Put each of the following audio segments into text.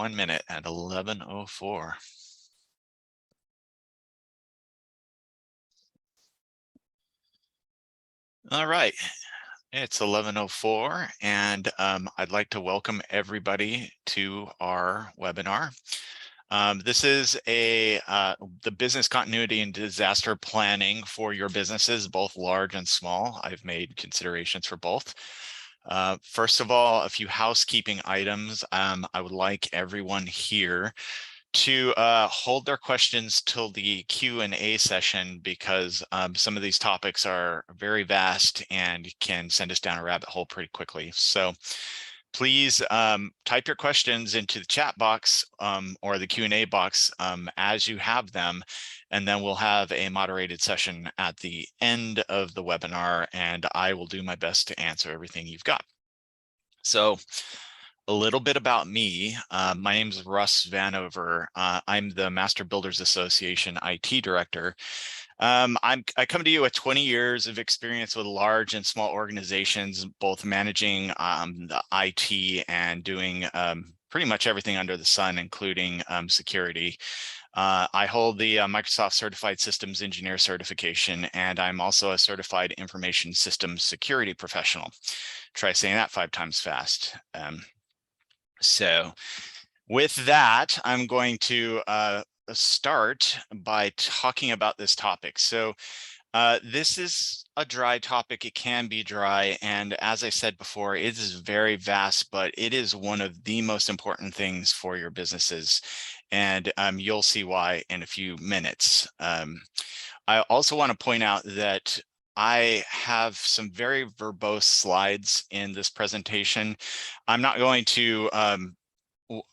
1 minute at 11:04. All right, it's 11:04, and I'd like to welcome everybody to our webinar. This is the business continuity and disaster planning for your businesses, both large and small. I've made considerations for both. First of all, a few housekeeping items. I would like everyone here to hold their questions till the Q&A session, because some of these topics are very vast and can send us down a rabbit hole pretty quickly. So please type your questions into the chat box or the Q&A box as you have them, and then we'll have a moderated session at the end of the webinar, and I will do my best to answer everything you've got. So a little bit about me. My name is Russ Vanover. I'm the Master Builders Association IT Director. I come to you with 20 years of experience with large and small organizations, both managing the IT and doing pretty much everything under the sun, including security. I hold the Microsoft Certified Systems Engineer certification, and I'm also a certified information systems security professional. Try saying that 5 times fast. So with that, I'm going to start by talking about this topic. So this is a dry topic. It can be dry, and as I said before, it is very vast, but it is one of the most important things for your businesses, and you'll see why in a few minutes. I also want to point out that I have some very verbose slides in this presentation. I'm not going to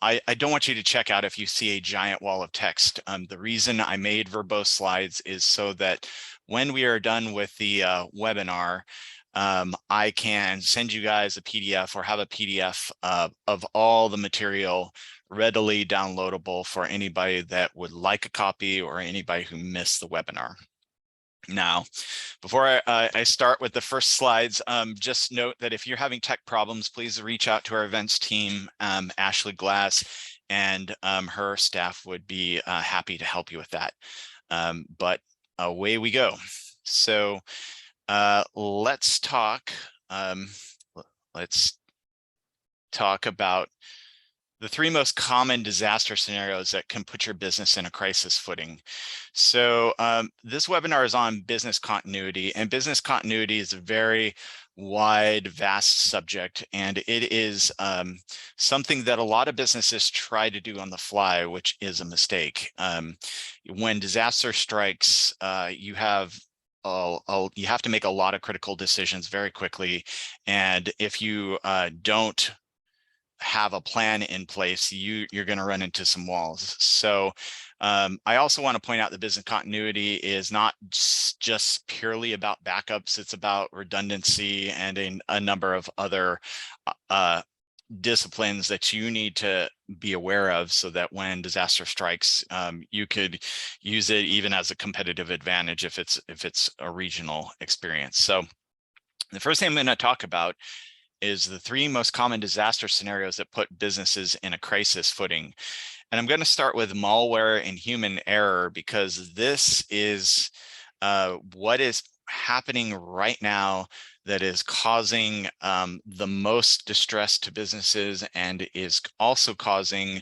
I don't want you to check out if you see a giant wall of text. The reason I made verbose slides is so that when we are done with the webinar, I can send you guys a PDF or have a PDF of all the material readily downloadable for anybody that would like a copy or anybody who missed the webinar. Now, before I start with the first slides, just note that if you're having tech problems, please reach out to our events team, Ashley Glass, and her staff would be happy to help you with that. But away we go. So let's talk about the 3 most common disaster scenarios that can put your business in a crisis footing. So this webinar is on business continuity, and business continuity is a very wide, vast subject, and it is something that a lot of businesses try to do on the fly, which is a mistake. When disaster strikes, you have to make a lot of critical decisions very quickly, and if you don't have a plan in place, you're going to run into some walls. So I also want to point out that business continuity is not just purely about backups. It's about redundancy and a number of other disciplines that you need to be aware of, so that when disaster strikes, you could use it even as a competitive advantage if it's a regional experience. So the first thing I'm going to talk about is the 3 most common disaster scenarios that put businesses in a crisis footing. And I'm going to start with malware and human error, because this is what is happening right now that is causing the most distress to businesses, and is also causing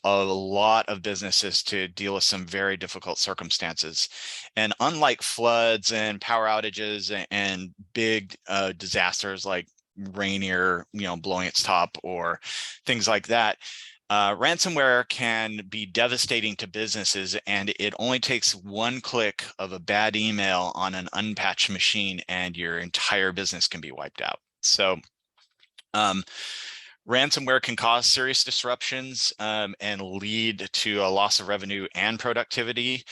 a lot of businesses to deal with some very difficult circumstances. And unlike floods and power outages and big disasters like Rainier, blowing its top or things like that, ransomware can be devastating to businesses, and it only takes 1 click of a bad email on an unpatched machine and your entire business can be wiped out. So ransomware can cause serious disruptions and lead to a loss of revenue and productivity.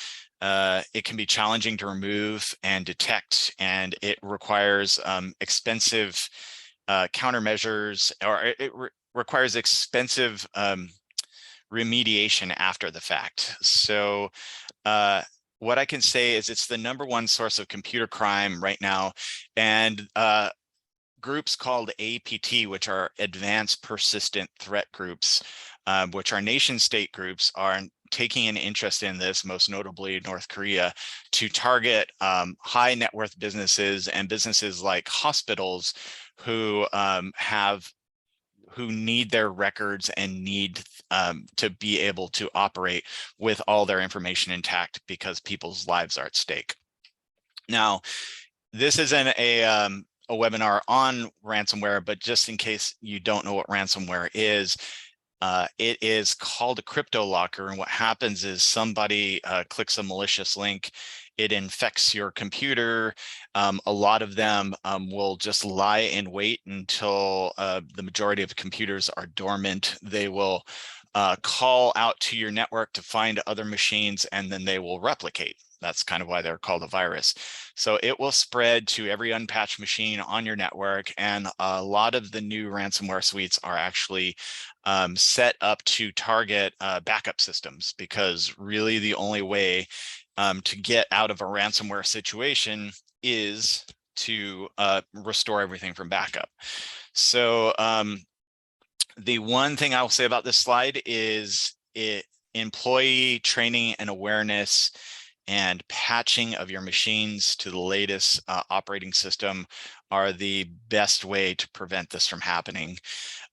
It can be challenging to remove and detect, and it requires expensive countermeasures, or it requires expensive remediation after the fact. So what I can say is it's the #1 source of computer crime right now, and groups called APT, which are Advanced Persistent Threat Groups, which are nation state groups, are taking an interest in this, most notably North Korea, to target high net worth businesses and businesses like hospitals who who need their records and need to be able to operate with all their information intact because people's lives are at stake. Now, this isn't a webinar on ransomware, but just in case you don't know what ransomware is, it is called a crypto locker. And what happens is somebody clicks a malicious link, it infects your computer. A lot of them will just lie in wait until the majority of computers are dormant. They will call out to your network to find other machines, and then they will replicate. That's kind of why they're called a virus. So it will spread to every unpatched machine on your network. And a lot of the new ransomware suites are actually set up to target backup systems, because really the only way to get out of a ransomware situation is to restore everything from backup. So the one thing I will say about this slide is employee training and awareness and patching of your machines to the latest operating system are the best way to prevent this from happening.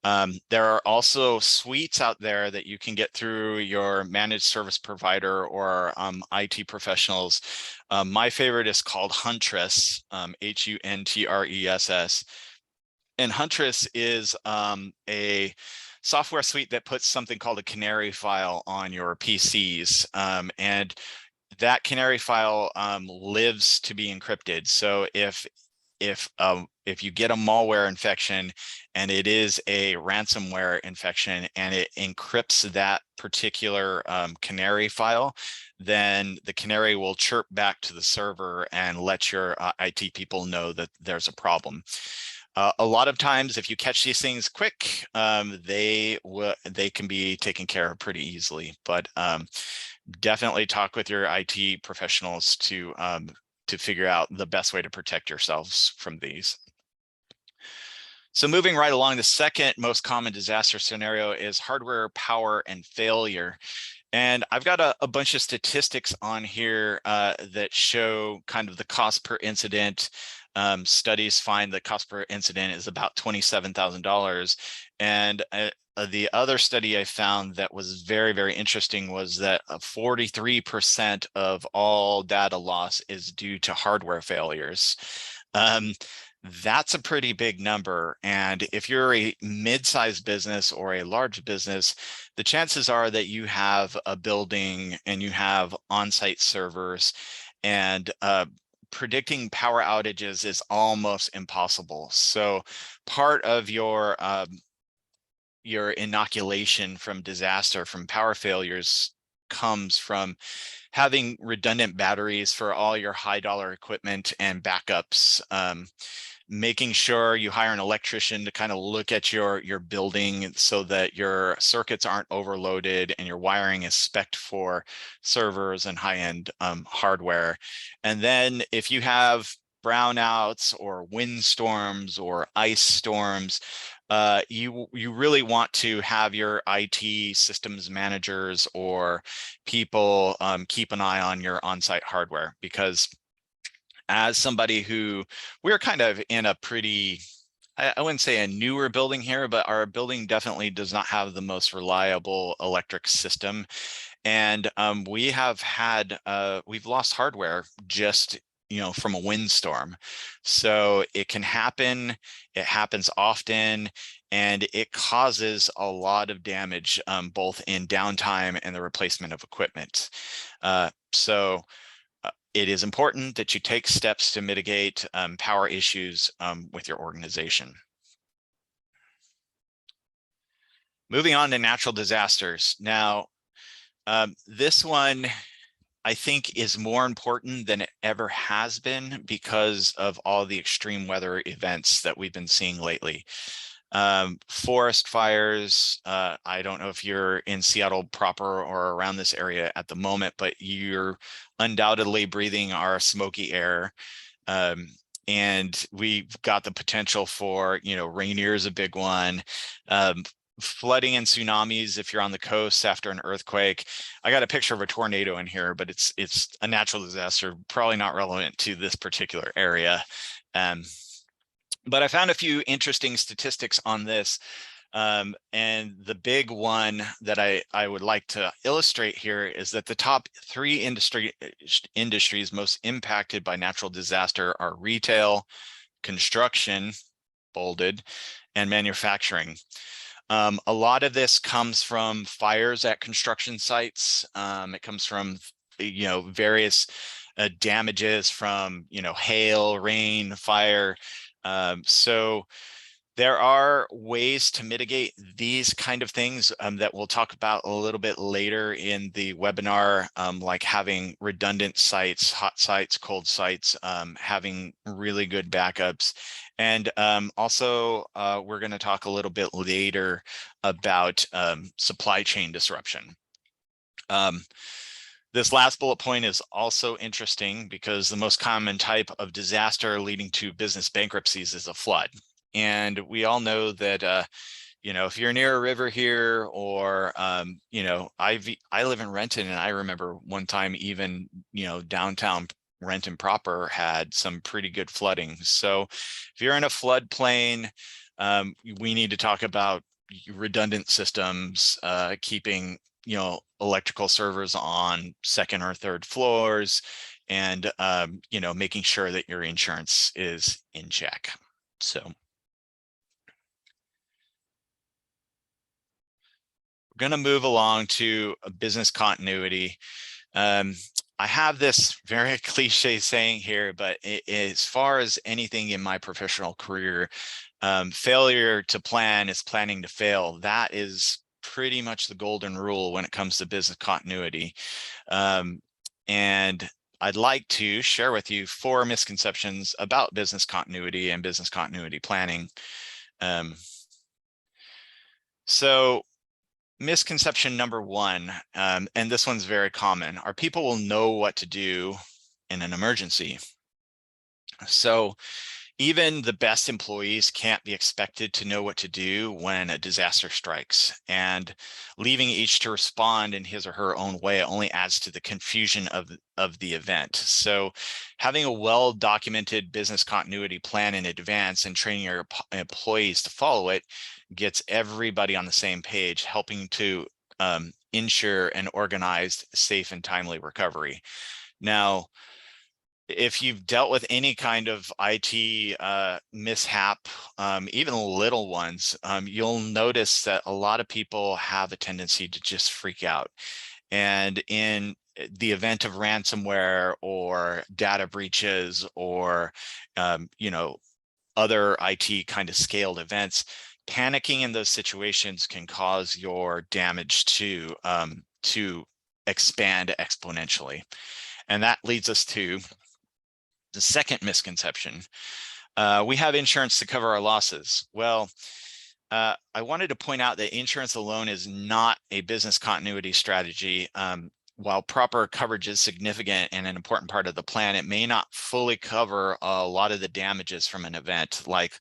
There are also suites out there that you can get through your managed service provider or IT professionals. My favorite is called Huntress, Huntress. And Huntress is a software suite that puts something called a canary file on your PCs. And that canary file lives to be encrypted. So if you get a malware infection and it is a ransomware infection and it encrypts that particular canary file, then the canary will chirp back to the server and let your IT people know that there's a problem. A lot of times, if you catch these things quick, they can be taken care of pretty easily. But definitely talk with your IT professionals to figure out the best way to protect yourselves from these. So moving right along, the second most common disaster scenario is hardware power and failure. And I've got a bunch of statistics on here that show kind of the cost per incident. Studies find the cost per incident is about $27,000. And the other study I found that was very, very interesting was that 43% of all data loss is due to hardware failures. That's a pretty big number. And if you're a mid-sized business or a large business, the chances are that you have a building and you have on-site servers, and predicting power outages is almost impossible. So part of your inoculation from disaster, from power failures, comes from having redundant batteries for all your high dollar equipment and backups. Making sure you hire an electrician to kind of look at your building so that your circuits aren't overloaded and your wiring is spec'd for servers and high-end hardware. And then if you have brownouts or windstorms or ice storms, you really want to have your IT systems managers or people keep an eye on your on-site hardware, because as somebody who, we're kind of in a pretty, I wouldn't say a newer building here, but our building definitely does not have the most reliable electric system. And we have had, we've lost hardware just, from a windstorm. So it can happen, it happens often, and it causes a lot of damage, both in downtime and the replacement of equipment. So it is important that you take steps to mitigate power issues with your organization. Moving on to natural disasters. Now, this one, I think, is more important than it ever has been because of all the extreme weather events that we've been seeing lately. Forest fires, I don't know if you're in Seattle proper or around this area at the moment, but you're undoubtedly breathing our smoky air. And we've got the potential for, Rainier is a big one. Flooding and tsunamis if you're on the coast after an earthquake. I got a picture of a tornado in here, but it's a natural disaster, probably not relevant to this particular area. But I found a few interesting statistics on this. And the big one that I would like to illustrate here is that the top 3 industries most impacted by natural disaster are retail, construction, bolded, and manufacturing. A lot of this comes from fires at construction sites. It comes from, various damages from, hail, rain, fire. So there are ways to mitigate these kind of things that we'll talk about a little bit later in the webinar, like having redundant sites, hot sites, cold sites, having really good backups. And also, we're going to talk a little bit later about supply chain disruption. This last bullet point is also interesting because the most common type of disaster leading to business bankruptcies is a flood. And we all know that, if you're near a river here, or, I live in Renton, and I remember one time even, downtown Renton proper had some pretty good flooding. So if you're in a floodplain, we need to talk about redundant systems, keeping, electrical servers on 2nd or 3rd floors, and, making sure that your insurance is in check. So we're going to move along to business continuity. I have this very cliche saying here, but as far as anything in my professional career, failure to plan is planning to fail. That is pretty much the golden rule when it comes to business continuity. And I'd like to share with you 4 misconceptions about business continuity and business continuity planning. So misconception number 1, and this one's very common, are people will know what to do in an emergency. So even the best employees can't be expected to know what to do when a disaster strikes, and leaving each to respond in his or her own way only adds to the confusion of the event. So having a well-documented business continuity plan in advance and training your employees to follow it gets everybody on the same page, helping to ensure an organized, safe, and timely recovery. Now, if you've dealt with any kind of IT mishap, even little ones, you'll notice that a lot of people have a tendency to just freak out. And in the event of ransomware or data breaches or, other IT kind of scaled events, panicking in those situations can cause your damage to expand exponentially. And that leads us to the second misconception. We have insurance to cover our losses. Well, I wanted to point out that insurance alone is not a business continuity strategy. While proper coverage is significant and an important part of the plan, it may not fully cover a lot of the damages from an event, like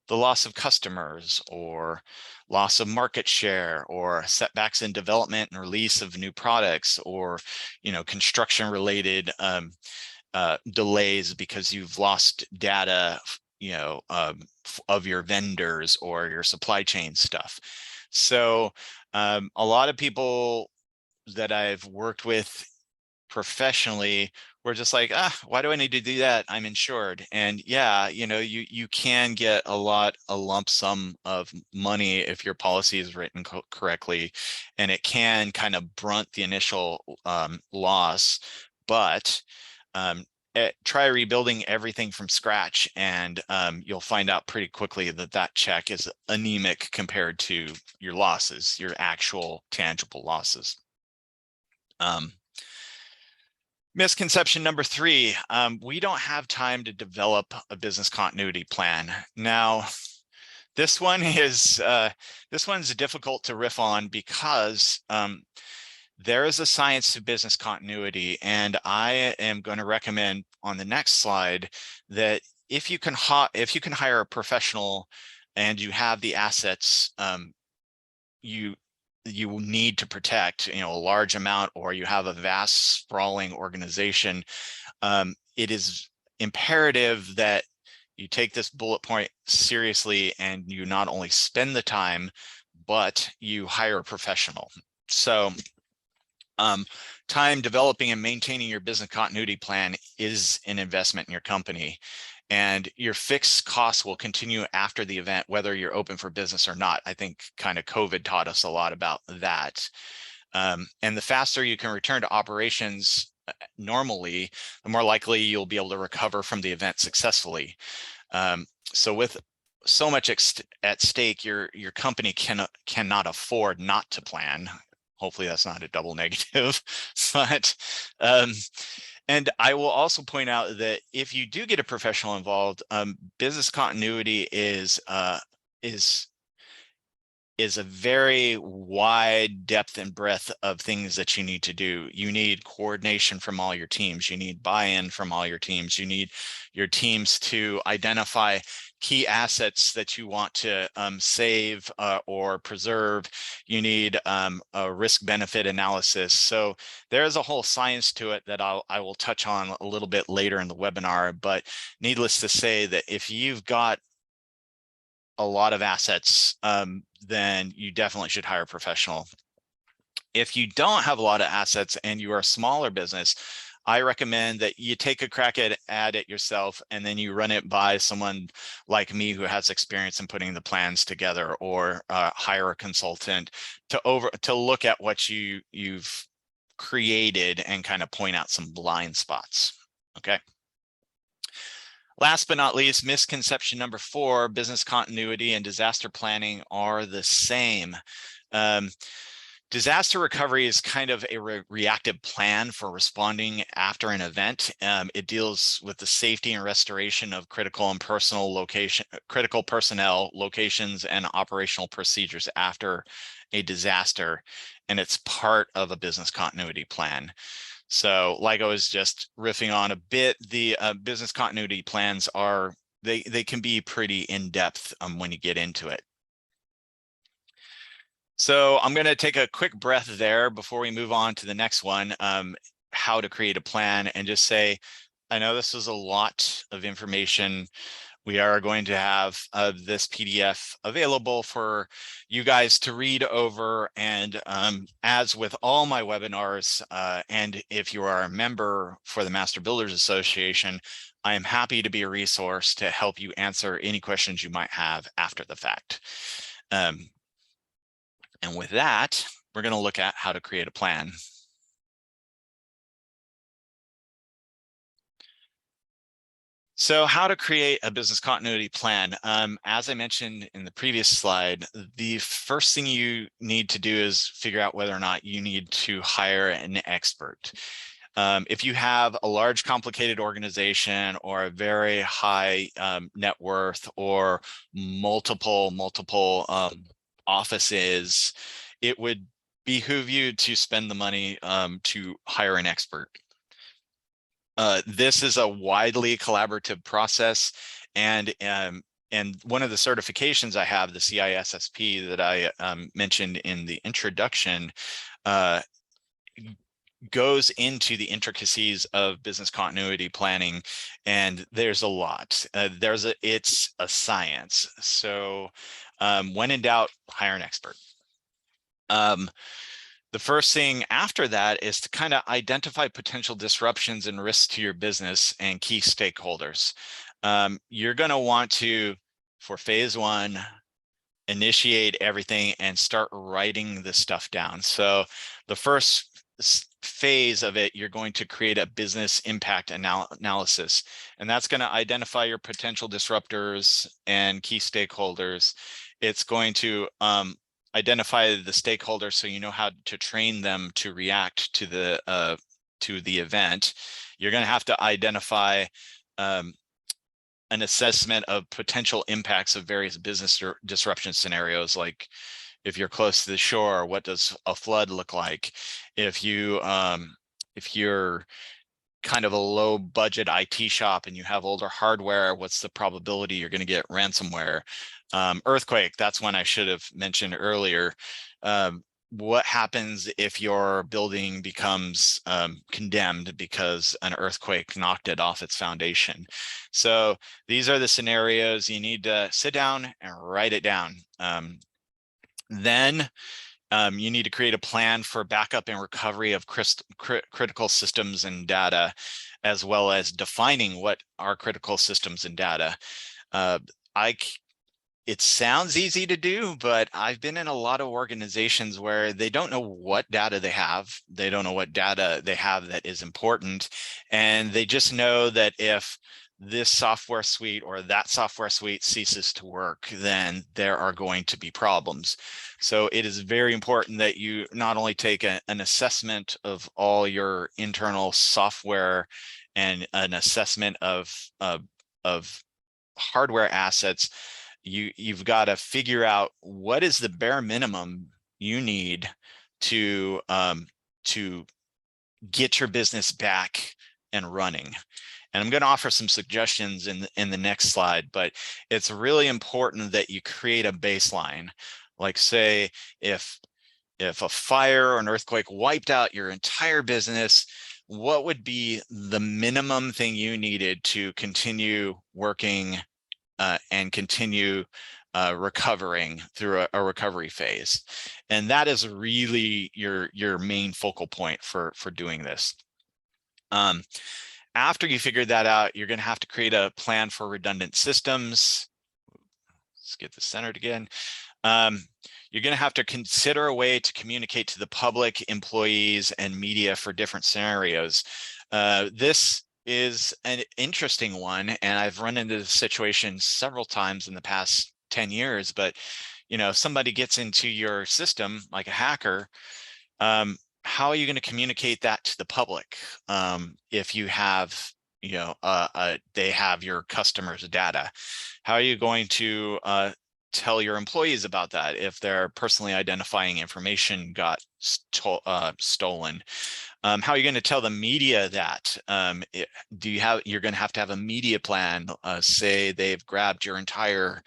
the loss of customers or loss of market share or setbacks in development and release of new products, or, construction related delays because you've lost data, of your vendors or your supply chain stuff. So a lot of people that I've worked with professionally were just like, why do I need to do that? I'm insured. And yeah, you can get a lump sum of money if your policy is written correctly, and it can kind of brunt the initial loss, but try rebuilding everything from scratch, and you'll find out pretty quickly that that check is anemic compared to your losses, your actual tangible losses. Misconception number 3, we don't have time to develop a business continuity plan. Now, this one's difficult to riff on because there is a science to business continuity, and I am going to recommend on the next slide that if you can hire a professional and you have the assets you need to protect, a large amount, or you have a vast sprawling organization, it is imperative that you take this bullet point seriously and you not only spend the time, but you hire a professional. So time developing and maintaining your business continuity plan is an investment in your company, and your fixed costs will continue after the event, whether you're open for business or not. I think kind of COVID taught us a lot about that. And the faster you can return to operations normally, the more likely you'll be able to recover from the event successfully. So with so much at stake, your company cannot afford not to plan. Hopefully that's not a double negative, but and I will also point out that if you do get a professional involved, business continuity is a very wide depth and breadth of things that you need to do. You need coordination from all your teams. You need buy-in from all your teams. You need your teams to identify key assets that you want to save or preserve. You need a risk-benefit analysis. So there's a whole science to it that I will touch on a little bit later in the webinar. But needless to say that if you've got a lot of assets, then you definitely should hire a professional. If you don't have a lot of assets and you are a smaller business, I recommend that you take a crack at it yourself, and then you run it by someone like me who has experience in putting the plans together, or hire a consultant to look at what you've created and kind of point out some blind spots. Okay. Last but not least, misconception number 4, business continuity and disaster planning are the same. Disaster recovery is kind of a reactive plan for responding after an event. It deals with the safety and restoration of critical personnel, locations, and operational procedures after a disaster, and it's part of a business continuity plan. So like I was just riffing on a bit, the business continuity plans they can be pretty in-depth when you get into it. So I'm going to take a quick breath there before we move on to the next one, how to create a plan, and just say, I know this is a lot of information. We are going to have this PDF available for you guys to read over. And as with all my webinars, and if you are a member for the Master Builders Association, I am happy to be a resource to help you answer any questions you might have after the fact. And with that, we're going to look at how to create a plan. So how to create a business continuity plan. As I mentioned in the previous slide, the first thing you need to do is figure out whether or not you need to hire an expert. If you have a large, complicated organization, or a very high net worth, or multiple offices, it would behoove you to spend the money to hire an expert. This is a widely collaborative process, and one of the certifications I have, the CISSP that I mentioned in the introduction, goes into the intricacies of business continuity planning, and there's a lot. It's a science. So when in doubt, hire an expert. The first thing after that is to kind of identify potential disruptions and risks to your business and key stakeholders. You're going to want to, for phase 1, initiate everything and start writing this stuff down. So the first phase of it, you're going to create a business impact analysis, and that's going to identify your potential disruptors and key stakeholders. It's going to identify the stakeholders so you know how to train them to react to the event. You're going to have to identify an assessment of potential impacts of various business disruption scenarios, like if you're close to the shore, what does a flood look like? If you're kind of a low budget IT shop and you have older hardware, what's the probability you're going to get ransomware? Earthquake, that's one I should have mentioned earlier. What happens if your building becomes condemned because an earthquake knocked it off its foundation? So these are the scenarios you need to sit down and write it down. Then you need to create a plan for backup and recovery of critical systems and data, as well as defining what are critical systems and data. It sounds easy to do, but I've been in a lot of organizations where they don't know what data they have. They don't know what data they have that is important. And they just know that if this software suite or that software suite ceases to work, then there are going to be problems. So it is very important that you not only take an assessment of all your internal software and an assessment of hardware assets, you've got to figure out what is the bare minimum you need to get your business back and running. And I'm going to offer some suggestions in the next slide, but it's really important that you create a baseline. Like, say, if a fire or an earthquake wiped out your entire business, what would be the minimum thing you needed to continue working and continue recovering through a recovery phase? And that is really your main focal point for doing this. After you figure that out, you're going to have to create a plan for redundant systems. Let's get this centered again. You're going to have to consider a way to communicate to the public, employees, and media for different scenarios. This is an interesting one, and I've run into this situation several times in the past 10 years. But if somebody gets into your system, like a hacker, how are you going to communicate that to the public if you have they have your customers' data? How are you going to tell your employees about that if their personally identifying information got stolen? How are you going to tell the media that? You're going to have a media plan. Say they've grabbed your entire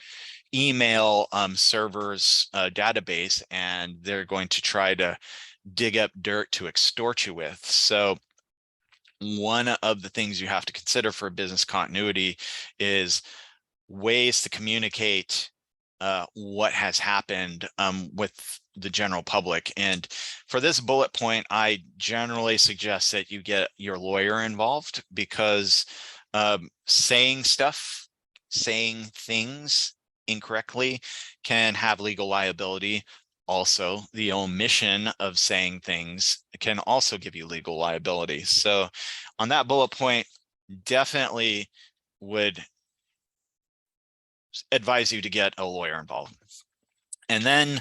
email server's database and they're going to try to dig up dirt to extort you with. So one of the things you have to consider for business continuity is ways to communicate what has happened with the general public. And for this bullet point, I generally suggest that you get your lawyer involved, because saying things incorrectly can have legal liability. Also, the omission of saying things can also give you legal liability. So on that bullet point, definitely would advise you to get a lawyer involved. And then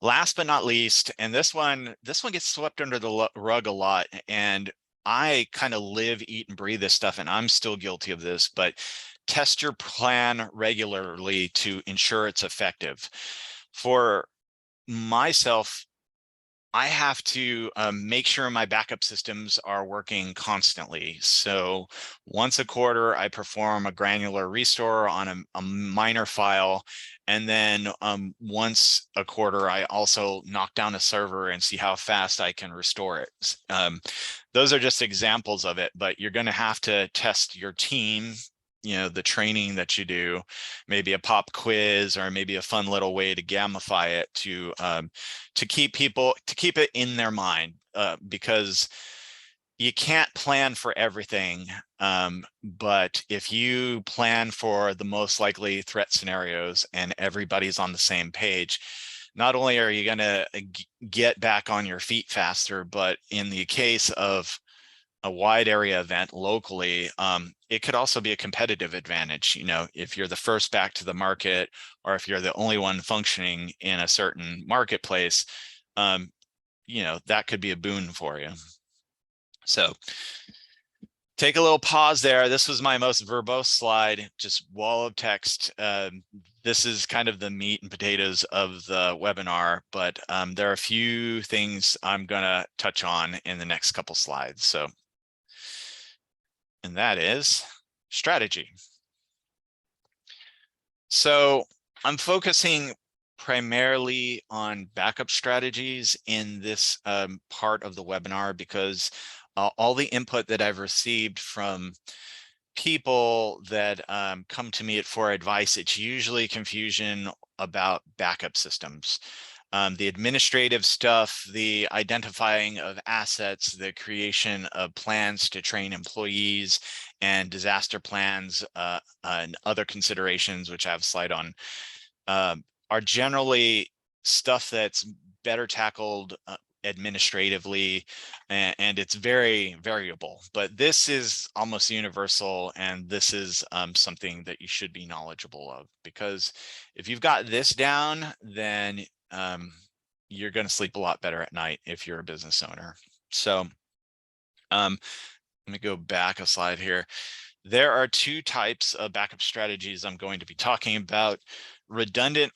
last but not least, and this one gets swept under the rug a lot, and I kind of live, eat, and breathe this stuff, and I'm still guilty of this, but test your plan regularly to ensure it's effective. For myself, I have to make sure my backup systems are working constantly. So once a quarter, I perform a granular restore on a minor file. And then once a quarter, I also knock down a server and see how fast I can restore it. Those are just examples of it, but you're going to have to test your team, the training that you do, maybe a pop quiz, or maybe a fun little way to gamify it to keep it in their mind, because you can't plan for everything. But if you plan for the most likely threat scenarios and everybody's on the same page, not only are you going to get back on your feet faster, but in the case of a wide area event locally, it could also be a competitive advantage. If you're the first back to the market, or if you're the only one functioning in a certain marketplace, that could be a boon for you. So take a little pause there. This was my most verbose slide, just wall of text. This is kind of the meat and potatoes of the webinar, but there are a few things I'm going to touch on in the next couple slides. So and that is strategy. So I'm focusing primarily on backup strategies in this part of the webinar because all the input that I've received from people that come to me for advice, it's usually confusion about backup systems. The administrative stuff, the identifying of assets, the creation of plans to train employees, and disaster plans and other considerations, which I have a slide on, are generally stuff that's better tackled administratively, and it's very variable. But this is almost universal, and this is something that you should be knowledgeable of, because if you've got this down, then you're going to sleep a lot better at night if you're a business owner. So let me go back a slide here. There are two types of backup strategies I'm going to be talking about: redundant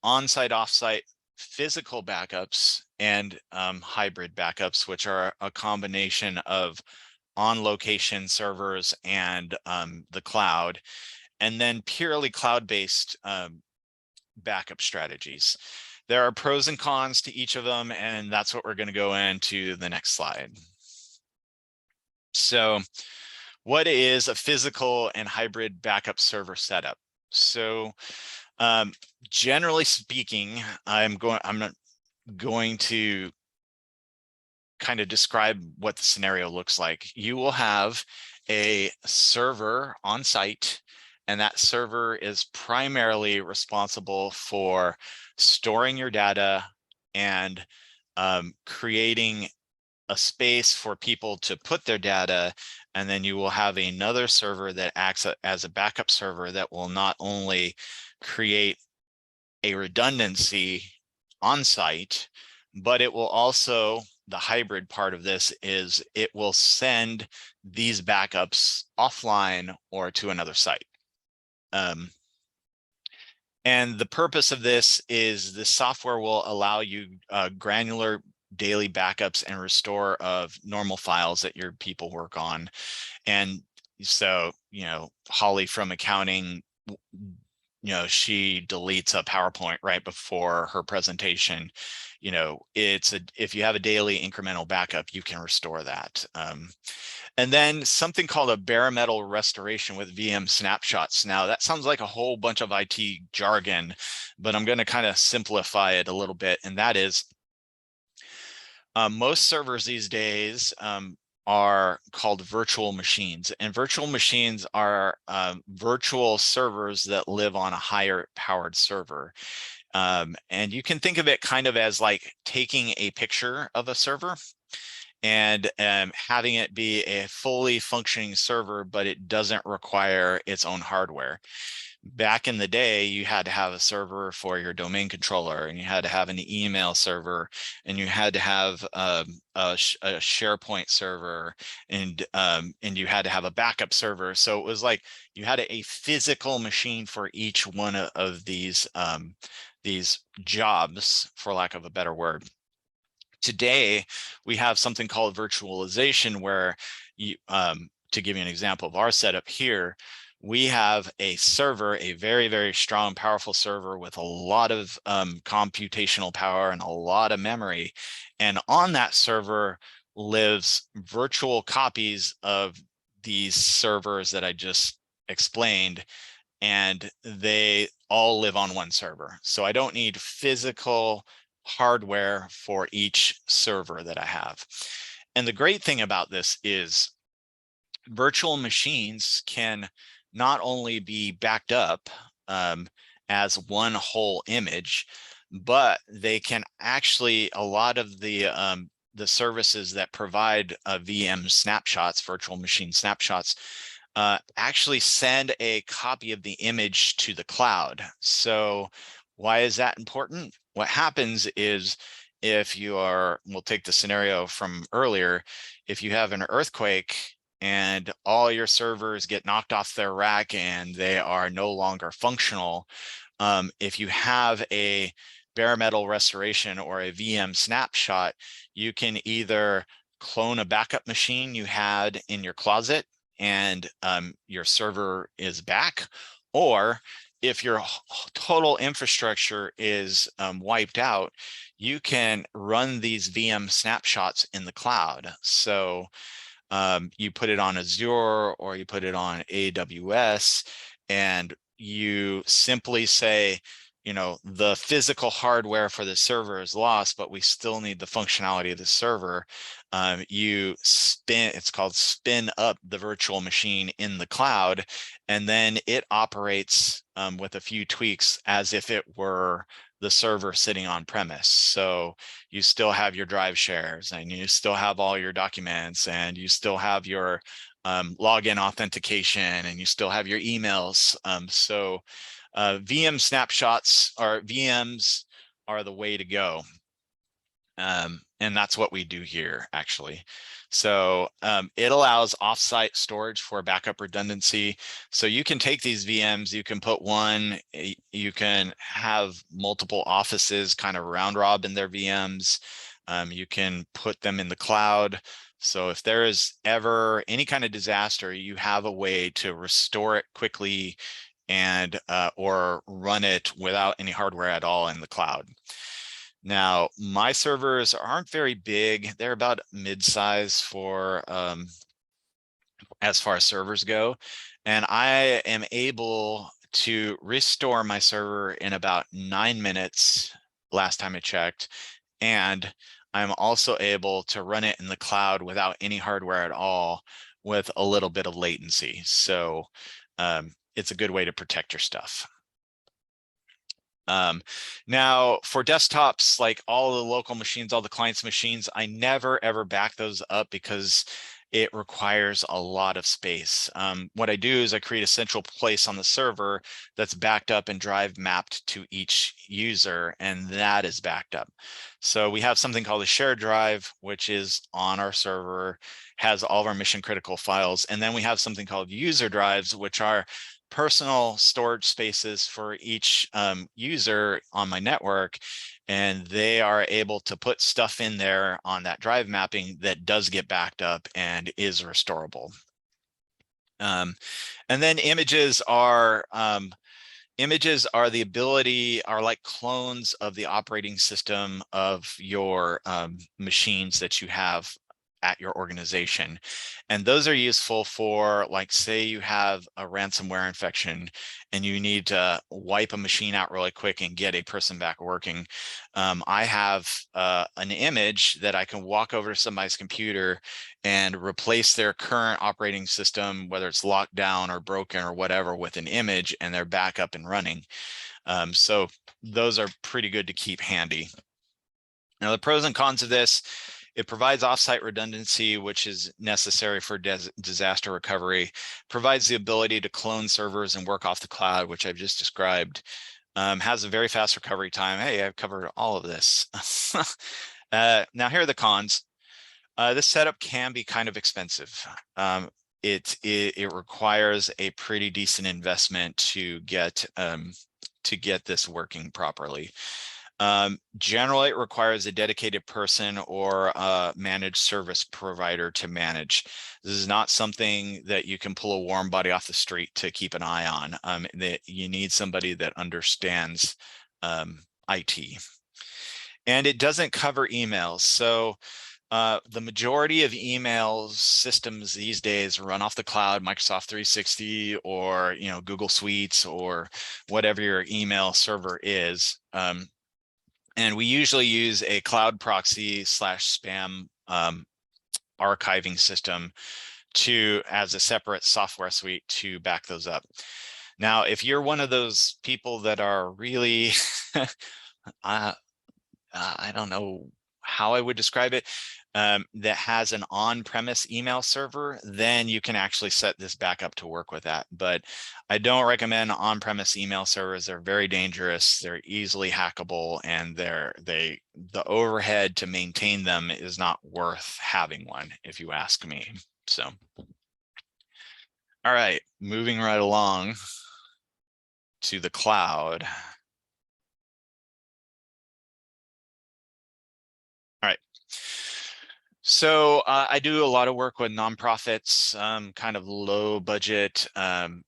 on-site, off-site physical backups, and hybrid backups, which are a combination of on-location servers and the cloud, and then purely cloud-based backup strategies. There are pros and cons to each of them, and that's what we're going to go into the next slide. So what is a physical and hybrid backup server setup? So generally speaking, I'm not going to kind of describe what the scenario looks like. You will have a server on site, and that server is primarily responsible for storing your data and creating a space for people to put their data. And then you will have another server that acts as a backup server that will not only create a redundancy on site, but it will also, the hybrid part of this is it will send these backups offline or to another site. And the purpose of this is the software will allow you granular daily backups and restore of normal files that your people work on. And so, Holly from accounting, she deletes a PowerPoint right before her presentation. If you have a daily incremental backup, you can restore that. And then something called a bare metal restoration with VM snapshots. Now that sounds like a whole bunch of IT jargon, but I'm going to kind of simplify it a little bit. And that is, most servers these days are called virtual machines, and virtual machines are virtual servers that live on a higher powered server. And you can think of it kind of as like taking a picture of a server and having it be a fully functioning server, but it doesn't require its own hardware. Back in the day, you had to have a server for your domain controller, and you had to have an email server, and you had to have a SharePoint server, and you had to have a backup server. So it was like you had a physical machine for each one of these jobs, for lack of a better word. Today, we have something called virtualization, where you, to give you an example of our setup here, we have a server, a very, very strong, powerful server with a lot of computational power and a lot of memory. And on that server lives virtual copies of these servers that I just explained, and they all live on one server. So I don't need physical hardware for each server that I have. And the great thing about this is virtual machines can not only be backed up as one whole image, but they can actually, a lot of the services that provide VM snapshots, virtual machine snapshots, actually send a copy of the image to the cloud. So why is that important? What happens is, if you are, we'll take the scenario from earlier, if you have an earthquake and all your servers get knocked off their rack and they are no longer functional, if you have a bare metal restoration or a VM snapshot, you can either clone a backup machine you had in your closet and your server is back, or if your total infrastructure is wiped out, you can run these VM snapshots in the cloud. So you put it on Azure or you put it on AWS, and you simply say, you know, the physical hardware for the server is lost, but we still need the functionality of the server. You spin, it's called spin up the virtual machine in the cloud, and then it operates with a few tweaks as if it were the server sitting on premise. So you still have your drive shares, and you still have all your documents, and you still have your login authentication, and you still have your emails. So VM snapshots or VMs are the way to go. And that's what we do here, actually. So it allows offsite storage for backup redundancy. So you can take these VMs, you can put one, you can have multiple offices kind of round robin their VMs. You can put them in the cloud. So if there is ever any kind of disaster, you have a way to restore it quickly and or run it without any hardware at all in the cloud. Now, my servers aren't very big. They're about mid-size for as far as servers go. And I am able to restore my server in about 9 minutes, last time I checked. And I'm also able to run it in the cloud without any hardware at all with a little bit of latency. So it's a good way to protect your stuff. Now for desktops, like all the local machines, all the clients' machines, I never ever back those up because it requires a lot of space. What I do is I create a central place on the server that's backed up and drive mapped to each user, and that is backed up. So we have something called a shared drive, which is on our server, has all of our mission critical files. And then we have something called user drives, which are personal storage spaces for each user on my network, and they are able to put stuff in there on that drive mapping that does get backed up and is restorable. And then images are the ability, are like clones of the operating system of your machines that you have at your organization. And those are useful for, like, say you have a ransomware infection and you need to wipe a machine out really quick and get a person back working. I have an image that I can walk over to somebody's computer and replace their current operating system, whether it's locked down or broken or whatever, with an image, and they're back up and running. So those are pretty good to keep handy. Now, the pros and cons of this: it provides offsite redundancy, which is necessary for disaster recovery, provides the ability to clone servers and work off the cloud, which I've just described, has a very fast recovery time. Hey, I've covered all of this. Now, here are the cons. This setup can be kind of expensive. It requires a pretty decent investment to get this working properly. Generally, it requires a dedicated person or a managed service provider to manage. This is not something that you can pull a warm body off the street to keep an eye on. That you need somebody that understands IT. And it doesn't cover emails. So the majority of email systems these days run off the cloud, Microsoft 360 or Google Suites or whatever your email server is. And we usually use a cloud proxy / spam archiving system as a separate software suite to back those up. Now, if you're one of those people that are really, I don't know how I would describe it, that has an on-premise email server, then you can actually set this back up to work with that. But I don't recommend on-premise email servers. They're very dangerous. They're easily hackable, and the overhead to maintain them is not worth having one, if you ask me. So, all right, moving right along to the cloud. So I do a lot of work with nonprofits, kind of low budget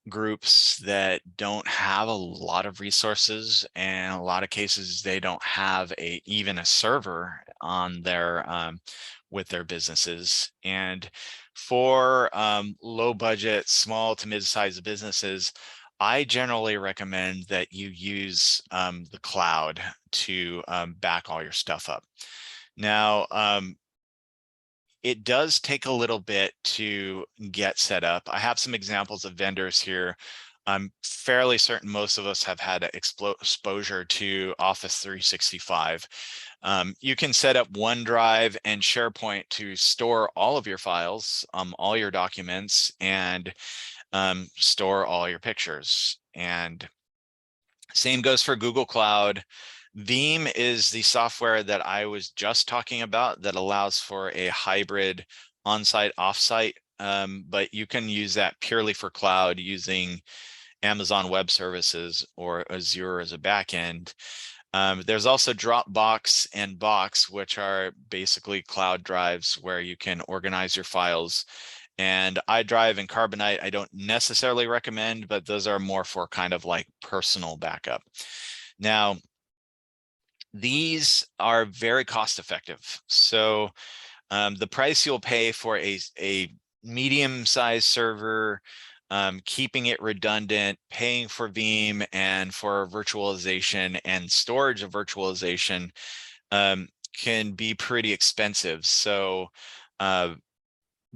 groups that don't have a lot of resources, and in a lot of cases they don't have even a server on their with their businesses. And for low budget, small to mid-sized businesses, I generally recommend that you use the cloud to back all your stuff up. Now, it does take a little bit to get set up. I have some examples of vendors here. I'm fairly certain most of us have had exposure to Office 365. You can set up OneDrive and SharePoint to store all of your files, all your documents, and store all your pictures. And same goes for Google Cloud. Veeam is the software that I was just talking about that allows for a hybrid on-site, off-site, but you can use that purely for cloud using Amazon Web Services or Azure as a backend. There's also Dropbox and Box, which are basically cloud drives where you can organize your files. And iDrive and Carbonite, I don't necessarily recommend, but those are more for kind of like personal backup. Now, these are very cost effective. So the price you'll pay for a medium-sized server, keeping it redundant, paying for Veeam and for virtualization and storage of virtualization can be pretty expensive. So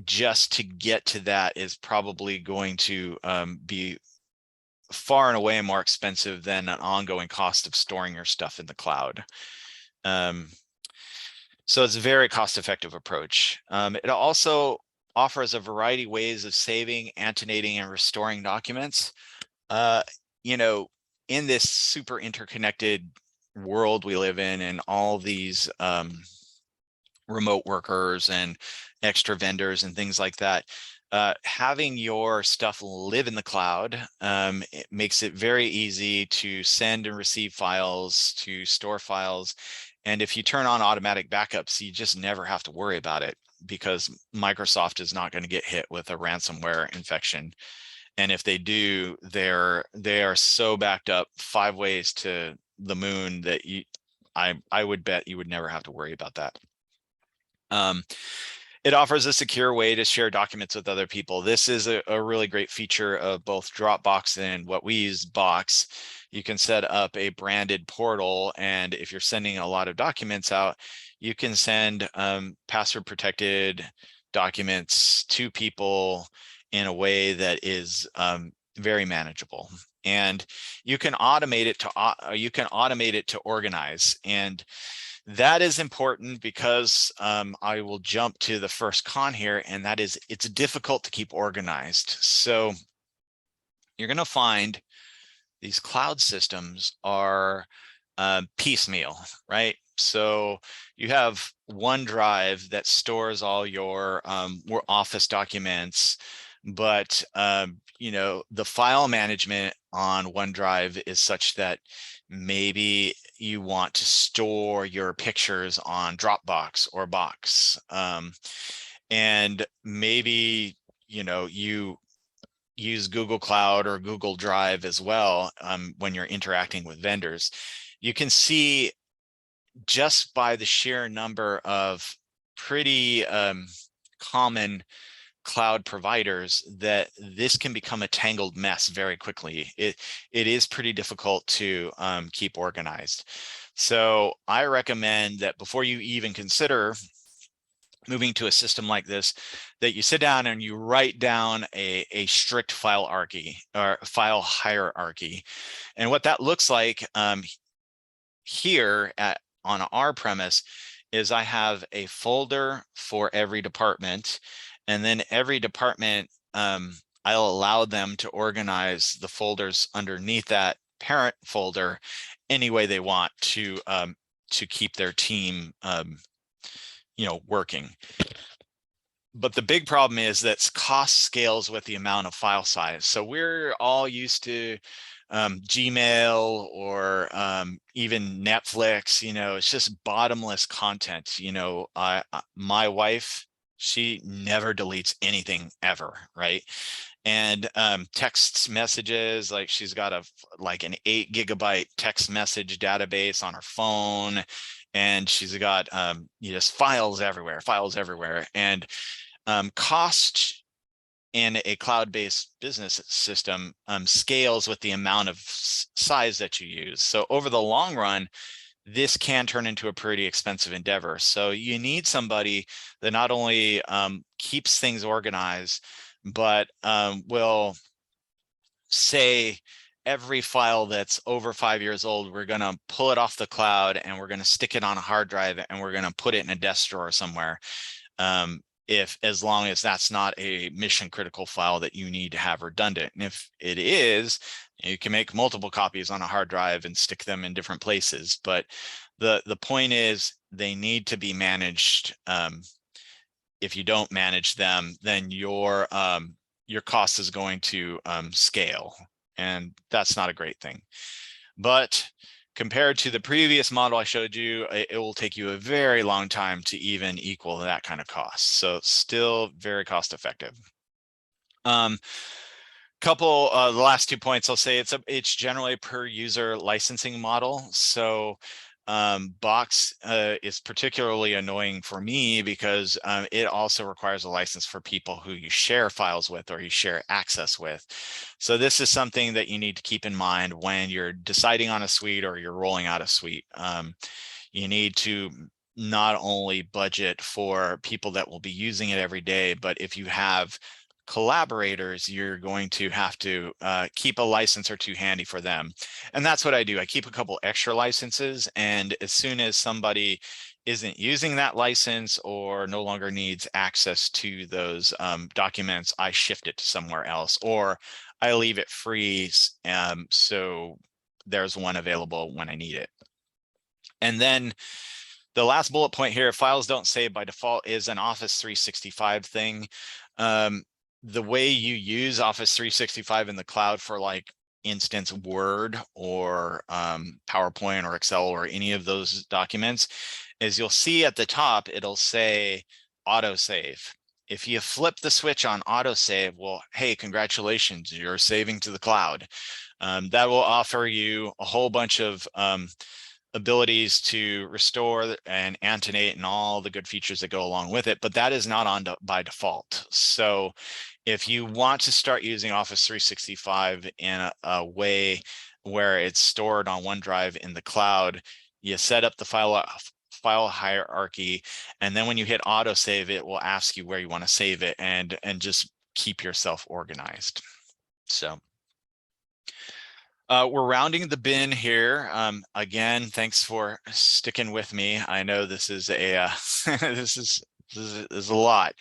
just to get to that is probably going to be far and away more expensive than an ongoing cost of storing your stuff in the cloud. So it's a very cost-effective approach. It also offers a variety of ways of saving, annotating, and restoring documents. You know, in this super interconnected world we live in, and all these remote workers and extra vendors and things like that, having your stuff live in the cloud, it makes it very easy to send and receive files, to store files. And if you turn on automatic backups, you just never have to worry about it, because Microsoft is not going to get hit with a ransomware infection. And if they do, they are so backed up 5 ways to the moon that I would bet you would never have to worry about that. It offers a secure way to share documents with other people. This is a really great feature of both Dropbox and what we use, Box. You can set up a branded portal, and if you're sending a lot of documents out, you can send password protected documents to people in a way that is very manageable. And you can automate it to organize. And that is important because I will jump to the first con here, and that is it's difficult to keep organized. So you're going to find these cloud systems are piecemeal, right? So you have OneDrive that stores all your Office documents, but you know, the file management on OneDrive is such that maybe you want to store your pictures on Dropbox or Box, and maybe, you know, you use Google Cloud or Google Drive as well when you're interacting with vendors. You can see just by the sheer number of pretty common cloud providers that this can become a tangled mess very quickly. It is pretty difficult to keep organized. So I recommend that before you even consider moving to a system like this, that you sit down and you write down a strict file hierarchy. And what that looks like here on our premise is I have a folder for every department, and then every department, I'll allow them to organize the folders underneath that parent folder any way they want to keep their team you know, working. But the big problem is that cost scales with the amount of file size. So we're all used to Gmail or even Netflix. It's just bottomless content. My wife, she never deletes anything ever, right? And text messages, like she's got an 8 GB text message database on her phone, and she's got just files everywhere. And cost in a cloud-based business system scales with the amount of size that you use. So over the long run, this can turn into a pretty expensive endeavor. So you need somebody that not only keeps things organized, but will say every file that's over 5 years old, we're going to pull it off the cloud and we're going to stick it on a hard drive and we're going to put it in a desk drawer somewhere. As long as that's not a mission critical file that you need to have redundant. And if it is, you can make multiple copies on a hard drive and stick them in different places. But the point is they need to be managed. If you don't manage them, then your cost is going to scale, and that's not a great thing. But compared to the previous model I showed you, it will take you a very long time to even equal that kind of cost. So still very cost effective. The last 2 points I'll say, it's generally per user licensing model. So Box is particularly annoying for me because it also requires a license for people who you share files with or you share access with. So this is something that you need to keep in mind when you're deciding on a suite or you're rolling out a suite. You need to not only budget for people that will be using it every day, but if you have collaborators, you're going to have to keep a license or two handy for them. And that's what I do. I keep a couple extra licenses, and as soon as somebody isn't using that license or no longer needs access to those documents, I shift it to somewhere else, or I leave it free so there's one available when I need it. And then the last bullet point here, files don't save by default, is an Office 365 thing. The way you use Office 365 in the cloud for, like, instance Word or PowerPoint or Excel or any of those documents is you'll see at the top, it'll say autosave. If you flip the switch on autosave, well, hey, congratulations, you're saving to the cloud. That will offer you a whole bunch of abilities to restore and annotate and all the good features that go along with it, but that is not on by default. So if you want to start using Office 365 in a way where it's stored on OneDrive in the cloud, you set up the file hierarchy, and then when you hit autosave, it will ask you where you want to save it, and just keep yourself organized. So we're rounding the bin here. Again, thanks for sticking with me. I know this is a this is a lot.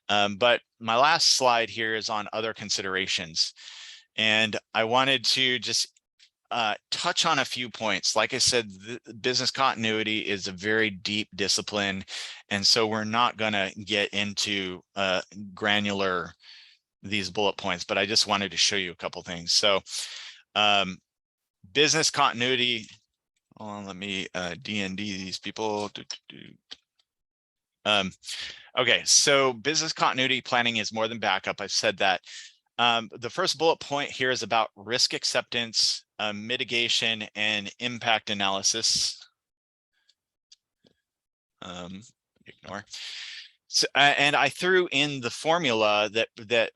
But my last slide here is on other considerations. And I wanted to just touch on a few points. Like I said, business continuity is a very deep discipline. And so we're not going to get into granular these bullet points, but I just wanted to show you a couple things. So business continuity, let me DND these people. Okay, so business continuity planning is more than backup. I've said that. The first bullet point here is about risk acceptance, mitigation, and impact analysis. Ignore. So, and I threw in the formula that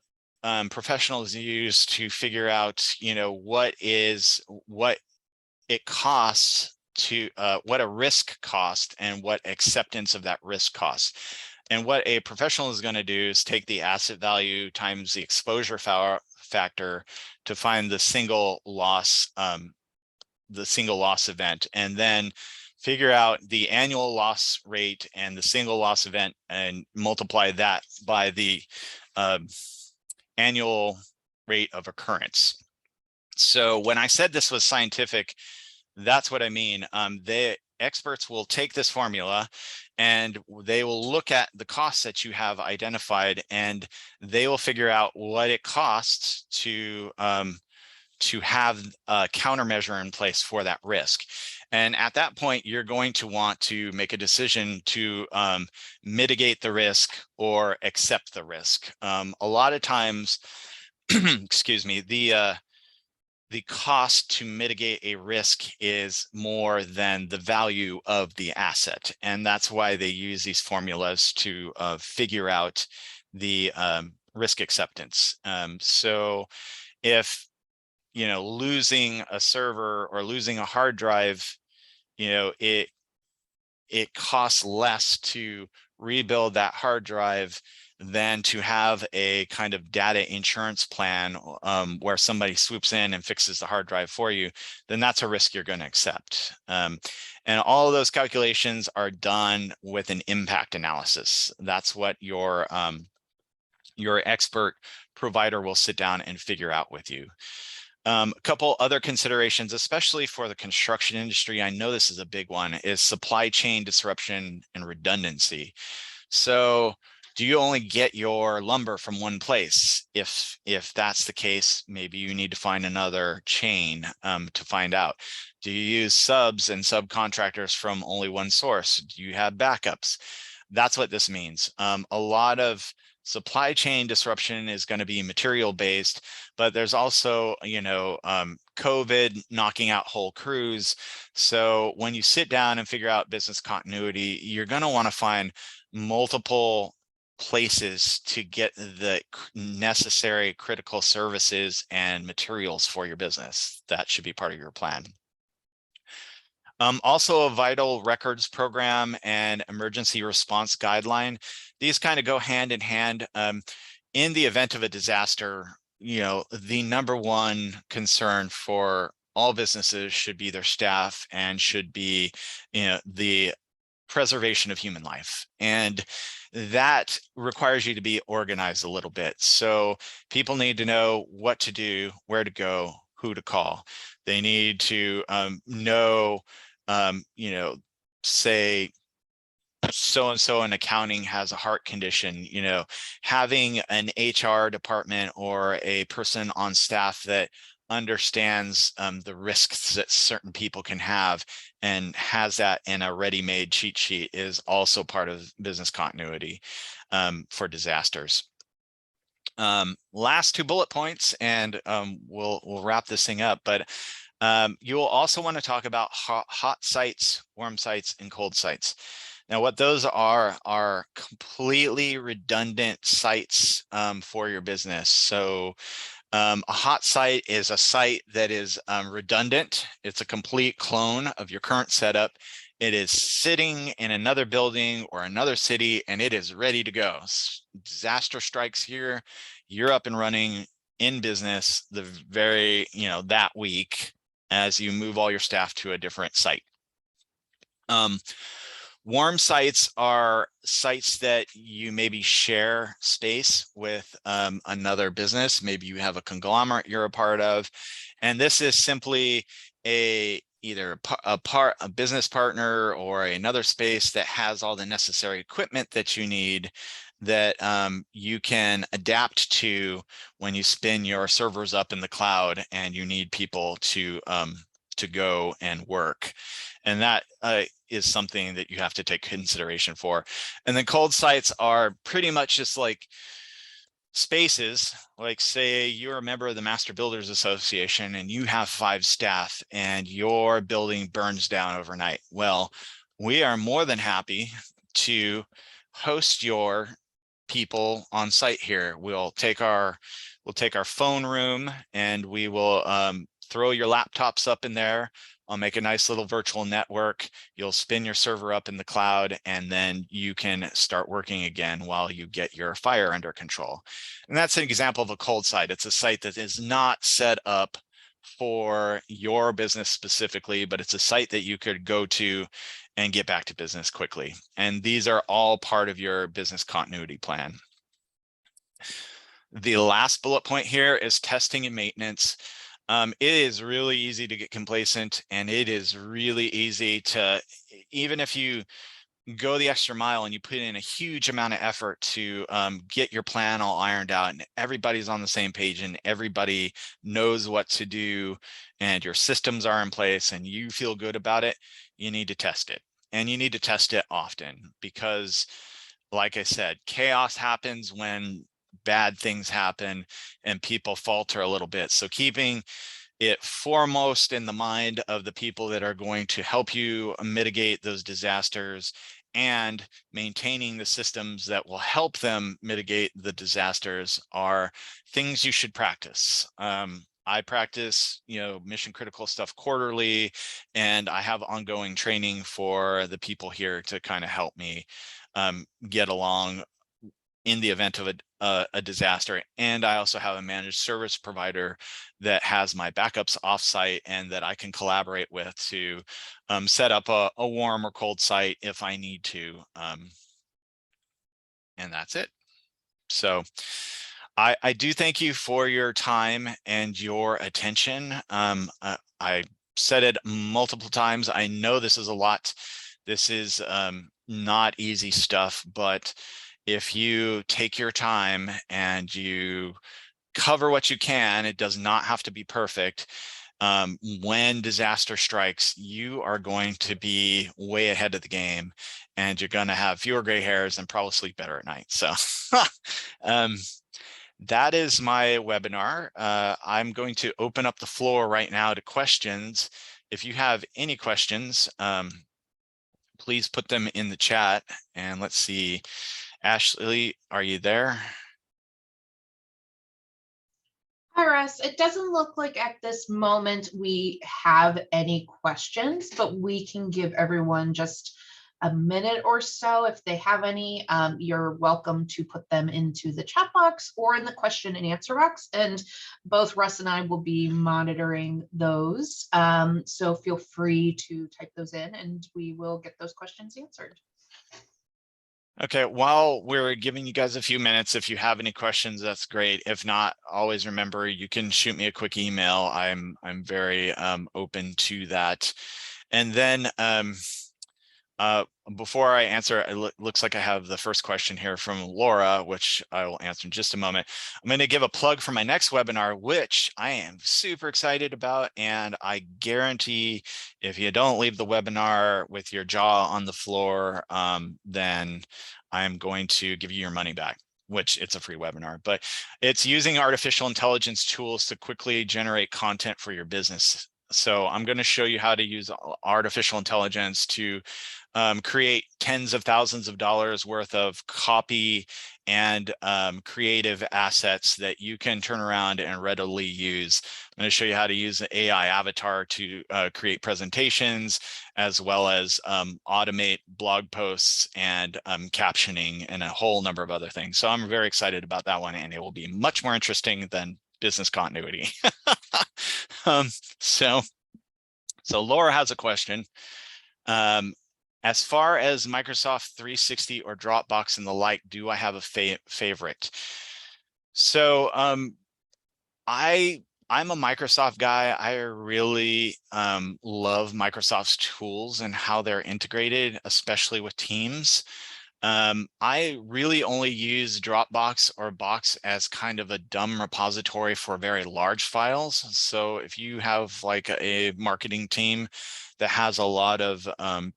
professionals use to figure out, what it costs to what a risk cost and what acceptance of that risk costs. And what a professional is going to do is take the asset value times the exposure factor to find the single loss event, and then figure out the annual loss rate and the single loss event and multiply that by the annual rate of occurrence. So when I said this was scientific, that's what I mean. The experts will take this formula and they will look at the costs that you have identified, and they will figure out what it costs to to have a countermeasure in place for that risk. And at that point, you're going to want to make a decision to mitigate the risk or accept the risk. A lot of times, excuse me, the cost to mitigate a risk is more than the value of the asset. And that's why they use these formulas to figure out the risk acceptance. So if, losing a server or losing a hard drive, it costs less to rebuild that hard drive than to have a kind of data insurance plan where somebody swoops in and fixes the hard drive for you, then that's a risk you're going to accept. And all of those calculations are done with an impact analysis. That's what your expert provider will sit down and figure out with you. A couple other considerations, especially for the construction industry, I know this is a big one, is supply chain disruption and redundancy. So do you only get your lumber from one place? If that's the case, maybe you need to find another chain to find out. Do you use subs and subcontractors from only one source? Do you have backups? That's what this means. A lot of supply chain disruption is going to be material based, but there's also, COVID knocking out whole crews. So when you sit down and figure out business continuity, you're going to want to find multiple places to get the necessary critical services and materials for your business. That should be part of your plan. Also a vital records program and emergency response guideline. These kind of go hand in hand. In the event of a disaster, the number one concern for all businesses should be their staff and should be, the preservation of human life. And that requires you to be organized a little bit. So people need to know what to do, where to go, who to call. They need to know, say so-and-so in accounting has a heart condition, having an HR department or a person on staff that understands the risks that certain people can have and has that in a ready-made cheat sheet is also part of business continuity for disasters. Last two bullet points, and we'll wrap this thing up, but you will also want to talk about hot sites, warm sites, and cold sites. Now, what those are completely redundant sites for your business. So a hot site is a site that is redundant. It's a complete clone of your current setup. It is sitting in another building or another city, and it is ready to go. Disaster strikes here, you're up and running in business the very, that week as you move all your staff to a different site. Warm sites are sites that you maybe share space with another business. Maybe you have a conglomerate you're a part of, and this is simply either a business partner or another space that has all the necessary equipment that you need that you can adapt to when you spin your servers up in the cloud and you need people to go and work. And that is something that you have to take consideration for. And then cold sites are pretty much just like spaces, like say you're a member of the Master Builders Association and you have 5 staff and your building burns down overnight. Well, we are more than happy to host your people on site here. We'll take our phone room and we will throw your laptops up in there. I'll make a nice little virtual network. You'll spin your server up in the cloud, and then you can start working again while you get your fire under control. And that's an example of a cold site. It's a site that is not set up for your business specifically, but it's a site that you could go to and get back to business quickly. And these are all part of your business continuity plan. The last bullet point here is testing and maintenance. It is really easy to get complacent, and it is really easy to, even if you go the extra mile and you put in a huge amount of effort to get your plan all ironed out, and everybody's on the same page and everybody knows what to do and your systems are in place and you feel good about it, you need to test it. And you need to test it often because, like I said, chaos happens when bad things happen and people falter a little bit. So keeping it foremost in the mind of the people that are going to help you mitigate those disasters and maintaining the systems that will help them mitigate the disasters are things you should practice. I practice, mission critical stuff quarterly, and I have ongoing training for the people here to kind of help me get along in the event of a disaster. And I also have a managed service provider that has my backups offsite and that I can collaborate with to set up a warm or cold site if I need to. And that's it. So I do thank you for your time and your attention. I said it multiple times. I know this is a lot. This is not easy stuff, but if you take your time and you cover what you can, it does not have to be perfect. When disaster strikes, you are going to be way ahead of the game and you're going to have fewer gray hairs and probably sleep better at night. So that is my webinar. I'm going to open up the floor right now to questions. If you have any questions, please put them in the chat. And let's see, Ashley, are you there? Hi, Russ. It doesn't look like at this moment we have any questions, but we can give everyone just a minute or so. If they have any, you're welcome to put them into the chat box or in the question and answer box. And both Russ and I will be monitoring those. So feel free to type those in and we will get those questions answered. Okay, while we're giving you guys a few minutes, if you have any questions, that's great. If not, always remember you can shoot me a quick email. I'm very open to that. And then before I answer, it looks like I have the first question here from Laura, which I will answer in just a moment. I'm going to give a plug for my next webinar, which I am super excited about. And I guarantee if you don't leave the webinar with your jaw on the floor, then I'm going to give you your money back, which it's a free webinar, but it's using artificial intelligence tools to quickly generate content for your business. So I'm going to show you how to use artificial intelligence to create tens of thousands of dollars worth of copy and creative assets that you can turn around and readily use. I'm going to show you how to use the AI avatar to create presentations, as well as automate blog posts and captioning and a whole number of other things. So I'm very excited about that one, and it will be much more interesting than business continuity. So Laura has a question. As far as Microsoft 360 or Dropbox and the like, do I have a favorite? So I'm a Microsoft guy. I really love Microsoft's tools and how they're integrated, especially with Teams. I really only use Dropbox or Box as kind of a dumb repository for very large files. So if you have like a marketing team that has a lot of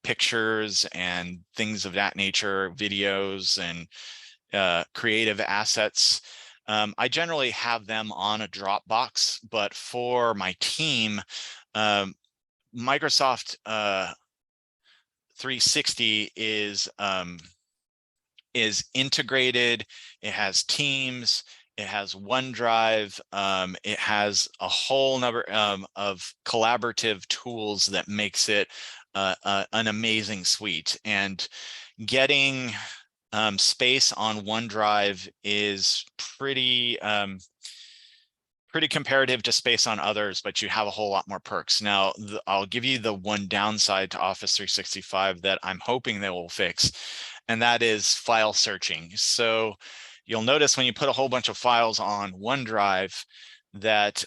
pictures and things of that nature, videos and creative assets, I generally have them on a Dropbox. But for my team, Microsoft 360 is integrated. It has Teams, it has OneDrive, it has a whole number of collaborative tools that makes it an amazing suite. And getting space on OneDrive is pretty comparative to space on others, but you have a whole lot more perks. Now, I'll give you the one downside to Office 365 that I'm hoping they will fix, and that is file searching. So you'll notice when you put a whole bunch of files on OneDrive that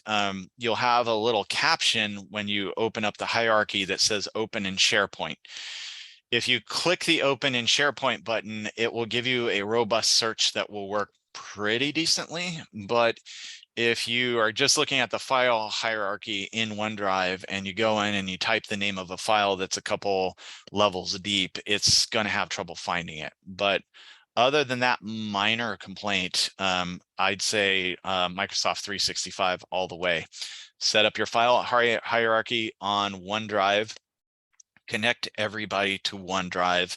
you'll have a little caption when you open up the hierarchy that says open in SharePoint. If you click the Open in SharePoint button, it will give you a robust search that will work pretty decently. But if you are just looking at the file hierarchy in OneDrive and you go in and you type the name of a file that's a couple levels deep, it's going to have trouble finding it. But other than that minor complaint, I'd say Microsoft 365 all the way. Set up your file hierarchy on OneDrive, connect everybody to OneDrive,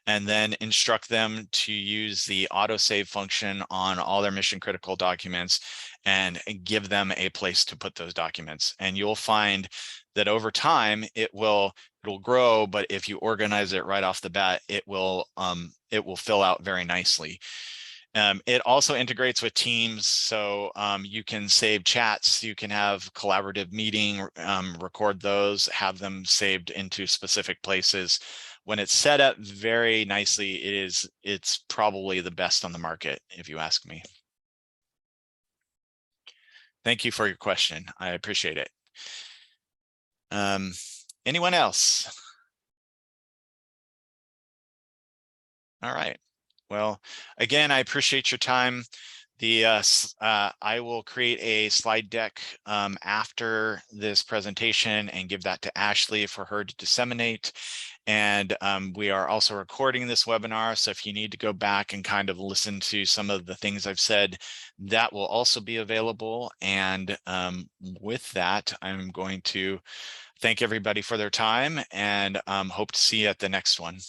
and then instruct them to use the autosave function on all their mission critical documents and give them a place to put those documents. And you'll find that over time it'll grow, but if you organize it right off the bat, it will fill out very nicely. It also integrates with Teams, so you can save chats, you can have collaborative meeting, record those, have them saved into specific places. When it's set up very nicely, it's probably the best on the market, if you ask me. Thank you for your question. I appreciate it. Anyone else? All right. Well, again, I appreciate your time. I will create a slide deck after this presentation and give that to Ashley for her to disseminate. And we are also recording this webinar, so if you need to go back and kind of listen to some of the things I've said, that will also be available. And with that, I'm going to thank everybody for their time and hope to see you at the next one.